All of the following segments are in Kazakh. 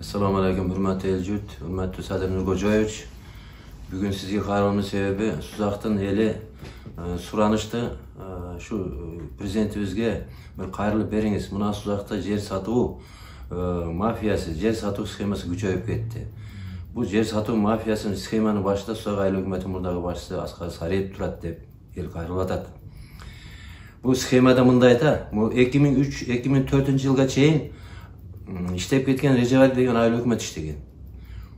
Assalamu alaikum, hürmetli Elcüt, hürmetli Sadir Nurkojoyevich. Bugün sizge kayırmamın sebebi Suzaqtın eli suranıştı. Şu prezidentimizge bir kayırlı beriңiz. Muna Suzaqta jer satуу mafiyası, jer satуу skeması güçöyüp ketти. Bu jer satуу mafiyasının skemanın başında Suzaq айыл өкмөтүнүн мурдагы башчысы Аскар Сариев турат деп ел кайрылып атат. Bu schemada mınday da, 2003-2004 yılga çeyin işlep ketken Recep Ali деген айыл өкмөт иштеген.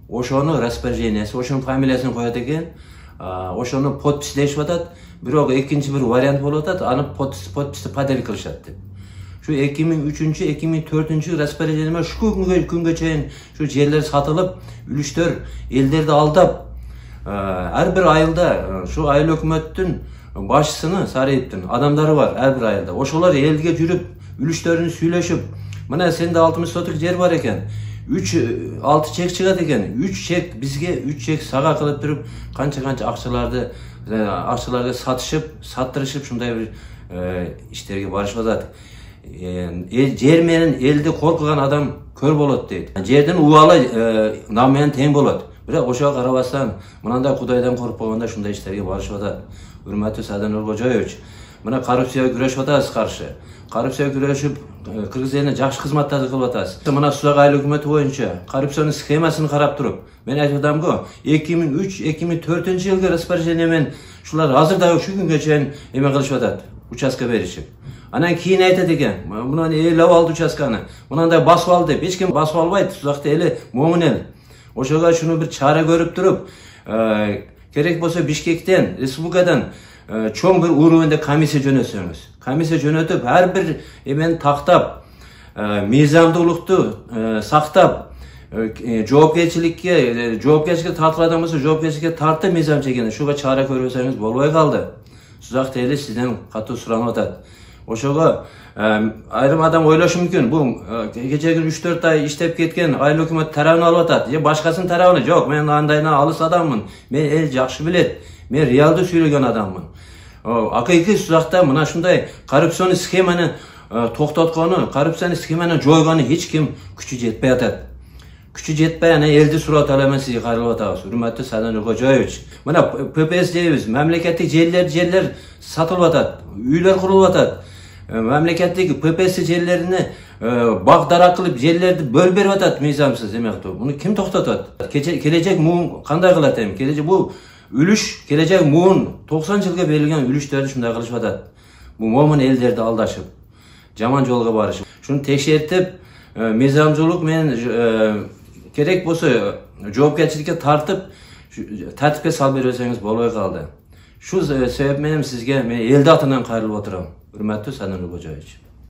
Ошону распоряжениясы, ошонун фамилиясын коёт экен, ошону подпислешип атат, бирок экинчи бир вариант болуп атат, аны подписти падел кылышат деп. Şu 2003-2004 распоряжениеме şu күнгө чейин şu жерлер сатылып, үлүштөр элдерди алдап, ар бир айылда şu айыл өкмөттүн başçısını Sarıyip'tin adamları var her bir ayında. Oşolar elge жүрüp, ülüşlerini süylöşüp, mana sende 60 sotuk yer var eken, 6 çek çıgat eken, 3 çek bizge 3 çek sağa kılıp durup, kança akçılarda satışıp, sattırışıp şunday bir işlerge barışıp atat. Jermenin elde korkugan adam kör bolot deydi. Jerden uvalı namayan teң bolot. Biroq oşağa karabastan, mınanda Kudaydan korup bolganda şunday işlerge barışıp atat. Hürmetli Sadir Nurkojoyevich, mına korrupsiyaga күрөшүп атабыз каршы. Korrupsiyaga күрөшүп, Кыргыз элине жакшы кызматтарды кылып атабыз. Мына Suzaq айыл өкмөтү боюнча коррупциянын схемасын карап туруп, мен айтып атам-го, 2003-2004 жылгы распоряжение менен шулар азыр дагы ушул күнгө чейин эме кылышып атат, участка беришип. Анан кийин айтат экен, мына эл алды участканы, мынандай басып алды деп, эч ким басып албайт, Suzaqта эли моңун эл. Ошого шуну бир чара көрүп туруп, керек болса Бишкектен, республикадан чоң bir уровенде комиссия жөнөтсөңүз. Комиссия жөнөтүп, ар бир эмени тактап, мыйзамдуулукту сактап, жоопкерчиликке тартылган болсо жоопкерчиликке тартып мыйзам чегени. Шуга чара көрбөсөңүз болбой калды. Suzaqta эли сизден катуу суранып атат. Ошого айрым адам ойлошу мүмкүн, бул кечеги 3-4 ай иштеп кеткен айыл өкмөт тарабын алып атат. Же башкасынын тарабын? Жок, мен андайына алыс адаммын. Мен эл жакшы билет. Мен реалдуу сүйлөгөн адаммын. Акыйкы Suzaqta мына шундай коррупциянын схеманы токтоткону, коррупциянын схеманы жойгону эч ким күчү жетпей атат. Күчү жетпей, ана элди сурап алам, сизге кайрылып атабыз. Hürmetli Sadir Nurkojoyevich. Мына ППС дейбиз, мамлекеттик жерлер сатылып атат, үйлөр курулуп атат. Мамлекеттик ППС жерлерине бак дарак кылып жерлерди бөлүп берип атат мыйзамсыз эмекти. Муну ким токтотот? Келечек муун кандай кылат эми? Келечек бул үлүш, келечек муун 90 жылга берилген үлүштөрдү шундай кылышып атат. Бул момун элдерди алдашып, жаман жолго барышып. Шуну текшертип, мыйзамчылык менен керек болсо жоопкерчиликке тартып, тартипке салып берсеңиз болбой калды. Şu sebep менен сизге мен элди атынан кайрылып отурам. Hürmetli Sadir Nurkojoyevich.